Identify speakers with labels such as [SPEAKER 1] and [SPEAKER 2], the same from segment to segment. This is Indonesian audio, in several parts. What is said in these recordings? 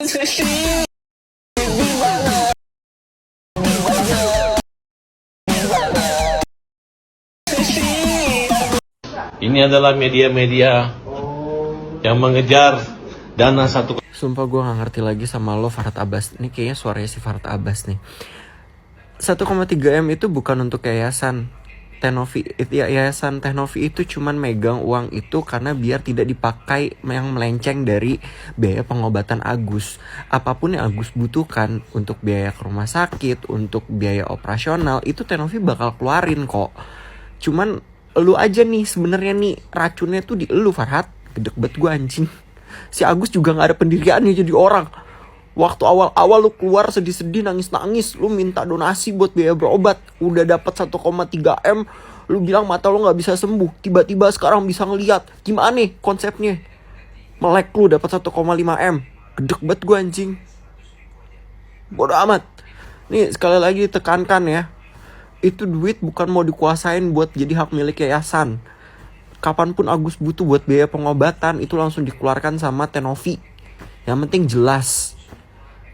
[SPEAKER 1] Ini adalah media-media yang mengejar dana satu.
[SPEAKER 2] Sumpah gue gak ngerti lagi sama lo Farhad Abbas. Ini kayaknya suaranya si Farhad Abbas nih. 1,3 M itu bukan untuk yayasan Teknovi. Yayasan Teknovi itu cuman megang uang itu karena biar tidak dipakai yang melenceng dari biaya pengobatan Agus. Apapun yang Agus butuhkan untuk biaya ke rumah sakit, untuk biaya operasional, itu Teknovi bakal keluarin kok. Cuman lu aja nih sebenarnya nih racunnya tuh di lu Farhad. Gedek banget gue anjing. Si Agus juga gak ada pendiriannya jadi orang. Waktu awal-awal lu keluar sedih-sedih, nangis-nangis, lu minta donasi buat biaya berobat. Udah dapat 1,3 M, lu bilang mata lu gak bisa sembuh. Tiba-tiba sekarang bisa ngeliat. Gimana nih konsepnya? Melek lu dapat 1,5 M. Gedek banget gue anjing. Bodoh amat. Nih sekali lagi ditekankan ya. Itu duit bukan mau dikuasain buat jadi hak milik yayasan. Kapanpun Agus butuh buat biaya pengobatan, itu langsung dikeluarkan sama Teknovi. Yang penting jelas.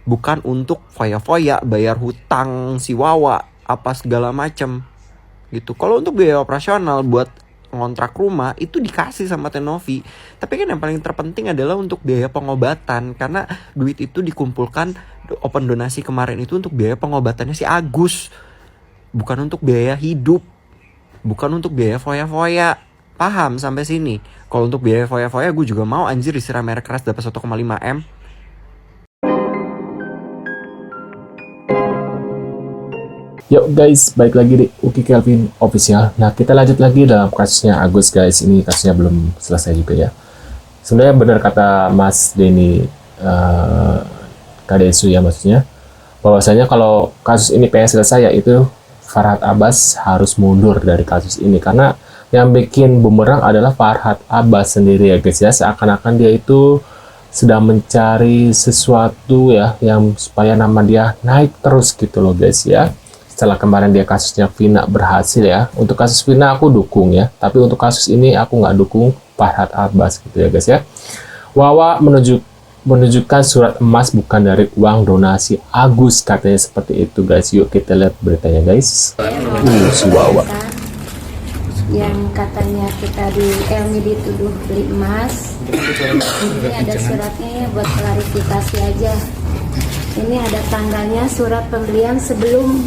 [SPEAKER 2] Bukan untuk foya-foya, bayar hutang si Wawa, apa segala macem gitu. Kalau untuk biaya operasional buat ngontrak rumah, itu dikasih sama Teknovi. Tapi kan yang paling terpenting adalah untuk biaya pengobatan. Karena duit itu dikumpulkan, open donasi kemarin itu untuk biaya pengobatannya si Agus. Bukan untuk biaya hidup. Bukan untuk biaya foya-foya. Paham sampai sini? Kalau untuk biaya foya-foya gue juga mau anjir disiram air keras dapat 1,5 M.
[SPEAKER 3] Yuk guys, balik lagi di Uki Kelvin Official. Nah, kita lanjut lagi dalam kasusnya Agus guys. Ini kasusnya belum selesai juga ya. Sebenarnya benar kata Mas Denny Kadesu ya maksudnya. Bahwasanya kalau kasus ini pengen selesai ya itu Farhad Abbas harus mundur dari kasus ini. Karena yang bikin bumerang adalah Farhad Abbas sendiri ya guys ya. Seakan-akan dia itu sedang mencari sesuatu ya yang supaya nama dia naik terus gitu loh guys ya. Setelah kemarin dia kasusnya Vina berhasil ya. Untuk kasus Vina aku dukung ya. Tapi untuk kasus ini aku nggak dukung Farhad Abbas gitu ya guys ya. Wawa menunjukkan surat emas bukan dari uang donasi Agus katanya seperti itu guys. Yuk kita lihat beritanya guys. Si Wawa.
[SPEAKER 4] Yang katanya kita di Elmi dituduh beli emas. Ini ada suratnya ya buat klarifikasi aja. Ini ada tanggalnya surat pembelian sebelum,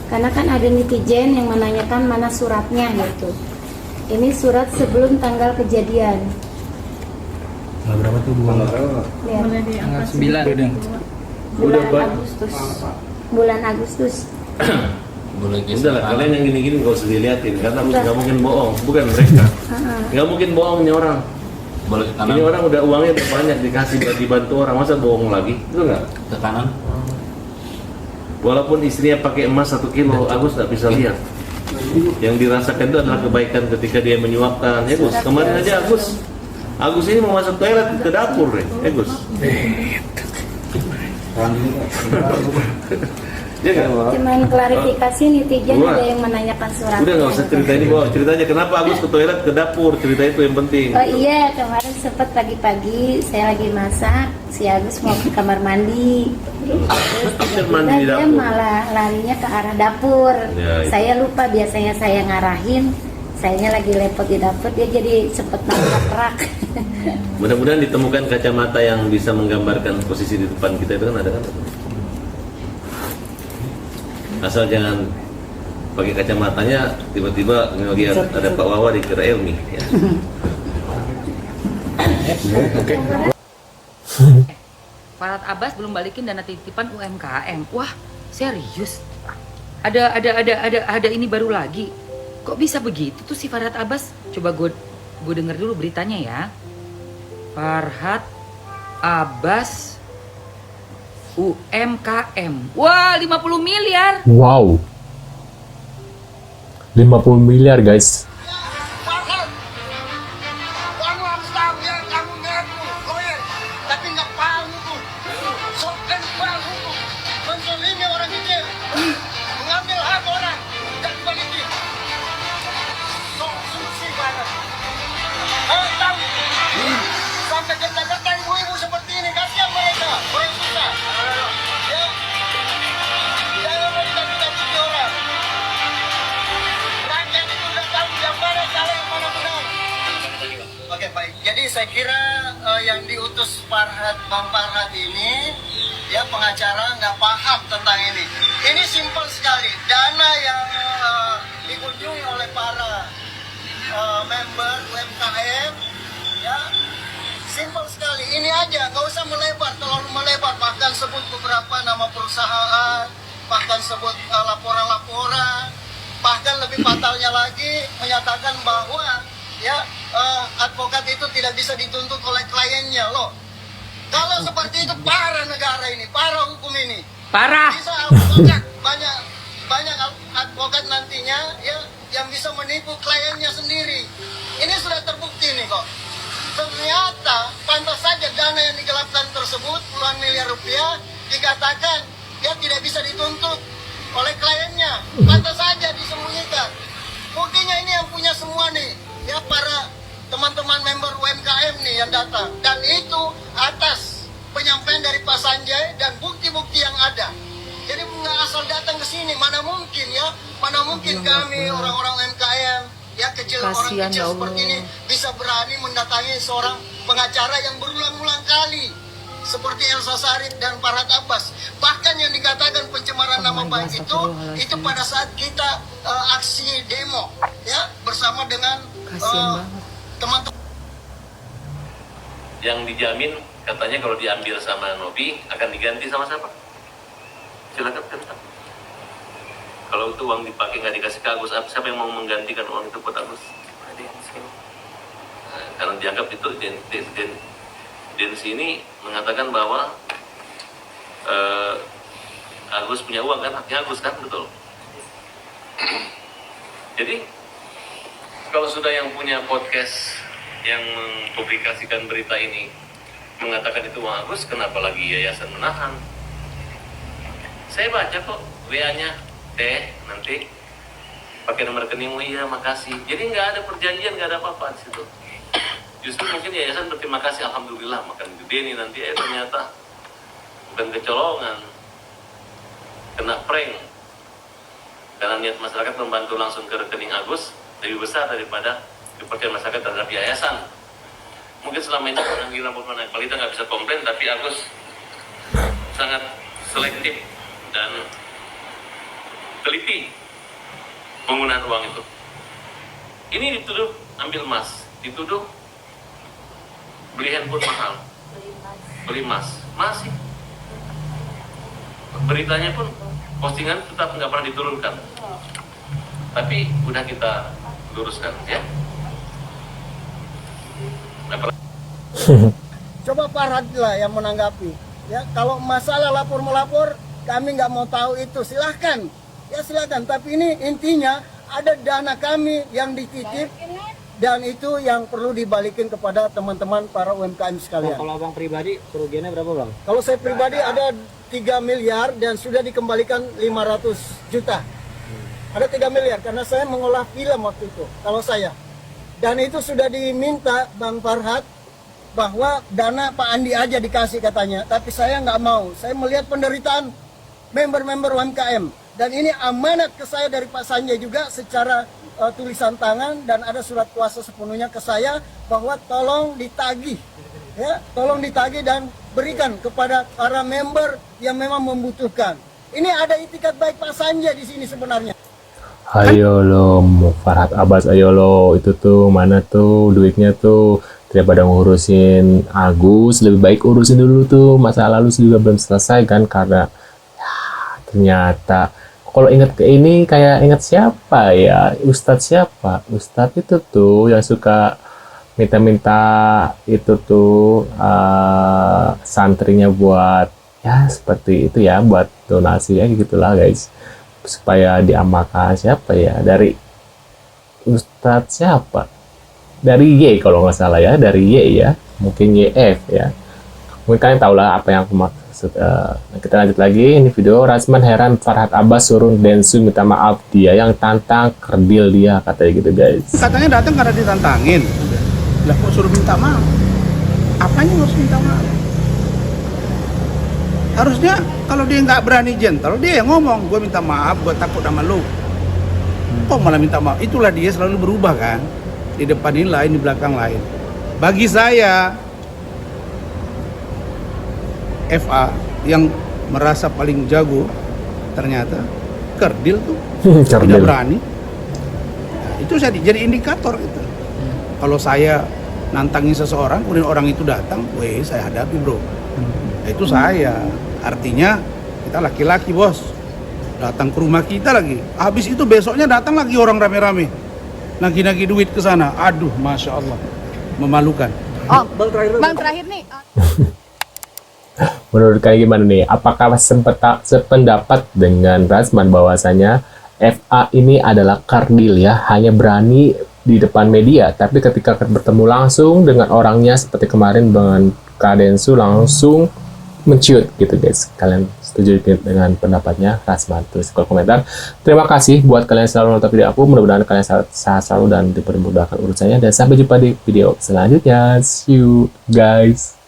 [SPEAKER 4] karena kan ada netizen yang menanyakan mana suratnya gitu. Ini surat sebelum tanggal kejadian.
[SPEAKER 5] Tanggal berapa tuh?
[SPEAKER 4] Lihat.
[SPEAKER 5] 9.
[SPEAKER 4] Bulan Agustus.
[SPEAKER 1] Udah lah, kalian yang gini-gini gak usah diliatin karena nggak mungkin bohong, bukan mereka. Nggak mungkin bohong nih orang. Ini orang udah uangnya udah banyak dikasih buat dibantu orang, masa bohong lagi? Itu nggak?
[SPEAKER 5] Ke kanan.
[SPEAKER 1] Walaupun istrinya pakai emas 1 kilo, Agus nggak bisa lihat. Yang dirasakan itu adalah kebaikan ketika dia menyuapkan. Ya Gus, kemarin aja Agus ini mau masuk toilet ke dapur ya Gus.
[SPEAKER 4] Cuman klarifikasi netizen ada yang menanyakan surat.
[SPEAKER 1] Udah nggak usah cerita ini, bawa ceritanya kenapa Agus ke toilet ke dapur, cerita itu yang penting.
[SPEAKER 4] Oh iya, kemarin sempat pagi-pagi saya lagi masak, si Agus mau ke kamar mandi. Terus tiba-tiba dia malah larinya ke arah dapur.
[SPEAKER 1] Ya,
[SPEAKER 4] saya lupa, biasanya saya ngarahin, sayanya lagi lepot di dapur, dia jadi sempat nabrak rak.
[SPEAKER 1] Mudah-mudahan ditemukan kacamata yang bisa menggambarkan posisi di depan kita itu kan ada kan? Asal jangan pakai kacamatanya tiba-tiba ngelihat ada Pak Wawa dikira Elmi ya.
[SPEAKER 6] Farhad Abbas belum balikin dana titipan UMKM. Wah, serius? Ada ini baru lagi. Kok bisa begitu tuh si Farhad Abbas? Coba gue denger dulu beritanya ya. Farhad Abbas UMKM. Wah, 50 miliar.
[SPEAKER 3] Wow. 50 miliar guys.
[SPEAKER 7] Kamu harus tahu ya, kamu ngaku lawyer, tapi nggak paham hukum. Sok kan paham hukum. Menzalimi orang kecil, mengambil hak orang, dan balikin. Sok suci banget. Tahu? Sampai kerja-kerja ibu-ibu seperti ini, kasihan mereka. saya kira yang diutus Bang Farhad ini, ya pengacara nggak paham tentang ini. Ini simpel sekali, dana yang dikunjungi oleh para member UMKM, ya simpel sekali. Ini aja, nggak usah terlalu melebar. Bahkan sebut beberapa nama perusahaan, bahkan sebut laporan-laporan. Bahkan lebih fatalnya lagi menyatakan bahwa ya advokat itu tidak bisa dituntut oleh kliennya loh. Kalau seperti itu parah negara ini, parah hukum ini.
[SPEAKER 6] Parah.
[SPEAKER 7] Bisa advokat banyak advokat nantinya ya yang bisa menipu kliennya sendiri. Ini sudah terbukti nih kok. Ternyata pantas saja dana yang digelapkan tersebut puluhan miliar rupiah dikatakan dia tidak bisa dituntut oleh kliennya. Pantas saja disembunyikan. Buktinya ini yang punya semua nih, ya para teman-teman member UMKM nih yang datang. Dan itu atas penyampaian dari Pak Sanjay dan bukti-bukti yang ada. Jadi nggak asal datang ke sini, mana mungkin ya, mana mungkin kami orang-orang UMKM ya orang kecil seperti ini bisa berani mendatangi seorang pengacara yang berulang-ulang kali seperti Elsa Sharif dan Farhad Abbas. Bahkan yang dikatakan pencemaran nama baik itu pada saat kita aksi demo ya bersama dengan teman-teman.
[SPEAKER 1] Yang dijamin katanya kalau diambil sama Novi akan diganti sama siapa? Silakan tentang. Kalau itu uang dipakai nggak dikasih ke Agus, siapa yang mau menggantikan uang itu buat Agus? Nah, karena dianggap itu Densi ini mengatakan bahwa Agus punya uang kan, haknya Agus kan, betul. Jadi kalau sudah yang punya podcast yang mempublikasikan berita ini mengatakan itu uang Agus, kenapa lagi yayasan menahan? Saya baca kok WA-nya, nanti pakai nomor rekeningmu, iya makasih. Jadi nggak ada perjanjian, nggak ada apa-apa di situ. Justru mungkin yayasan berterima kasih, alhamdulillah makan gede nih nanti ternyata bukan kecolongan, kena prank. Karena niat masyarakat membantu langsung ke rekening Agus lebih besar daripada kepercayaan masyarakat terhadap yayasan. Mungkin selama ini penganggilan kita nggak bisa komplain, tapi Agus sangat selektif dan teliti penggunaan uang itu. Ini dituduh ambil emas, dituduh beli handphone mahal, beli emas, masih. Beritanya pun postingan tetap nggak pernah diturunkan, tapi udah kita luruskan ya.
[SPEAKER 7] Coba Farhad lah yang menanggapi. Ya kalau masalah lapor melapor, kami nggak mau tahu itu, silahkan. Ya silakan, tapi ini intinya ada dana kami yang dititip dan itu yang perlu dibalikin kepada teman-teman para UMKM sekalian.
[SPEAKER 8] Kalau abang pribadi kerugiannya berapa bang?
[SPEAKER 7] Kalau saya pribadi ada 3 miliar dan sudah dikembalikan 500 juta. Ada 3 miliar karena saya mengolah film waktu itu, kalau saya. Dan itu sudah diminta Bang Farhad bahwa dana Pak Andi aja dikasih katanya, tapi saya nggak mau. Saya melihat penderitaan member-member UMKM. Dan ini amanat ke saya dari Pak Sanjay juga secara tulisan tangan dan ada surat kuasa sepenuhnya ke saya bahwa tolong ditagih, ya, tolong ditagih dan berikan kepada para member yang memang membutuhkan. Ini ada itikat baik Pak Sanjay di sini sebenarnya.
[SPEAKER 3] Ayo lo Farhad Abbas, ayo lo itu tuh mana tuh duitnya tuh, daripada ngurusin Agus lebih baik urusin dulu tuh masa lalu juga belum selesai kan, karena ya, ternyata kalau ingat ke ini kayak ingat siapa ya, Ustadz siapa, Ustadz itu tuh yang suka minta-minta itu tuh santrinya buat ya seperti itu ya, buat donasi ya gitulah guys, supaya diamalkan. Siapa ya, dari Ustadz siapa, dari Y kalau nggak salah ya, dari Y ya, mungkin YF ya, mungkin kalian tahu lah apa yang aku maksud. Kita lanjut lagi, ini video Rasman heran Farhad Abbas suruh Densu minta maaf, dia yang tantang kerdil dia, katanya gitu guys.
[SPEAKER 9] Katanya datang karena ditantangin, lah kok suruh minta maaf? Apanya harus minta maaf? Harusnya kalau dia nggak berani gentle, dia yang ngomong, gue minta maaf, gue takut sama lu. Kok malah minta maaf? Itulah dia selalu berubah kan, di depan ini lain, di belakang lain. Bagi saya, FA yang merasa paling jago ternyata kerdil tuh tidak
[SPEAKER 3] Kerdil.
[SPEAKER 9] berani. Nah, itu jadi indikator gitu. Kalau saya nantangin seseorang, kemudian orang itu datang, weh saya hadapi bro. Nah, itu saya. Artinya kita laki-laki bos, datang ke rumah kita lagi. Habis itu besoknya datang lagi orang rame-rame, nagih-nagih duit ke sana. Aduh, masya Allah, memalukan.
[SPEAKER 8] Oh, bang terakhir nih.
[SPEAKER 3] Menurut kalian gimana nih? Apakah sependapat dengan Rasman bahwasanya FA ini adalah kerdil ya, hanya berani di depan media, tapi ketika bertemu langsung dengan orangnya seperti kemarin dengan Kak Densu langsung menciut gitu guys. Kalian setuju dengan pendapatnya Rasman? Tulis di kolom komentar. Terima kasih buat kalian yang selalu nonton video aku. Mudah-mudahan kalian sehat selalu dan dipermudahkan urusannya. Dan sampai jumpa di video selanjutnya. See you guys.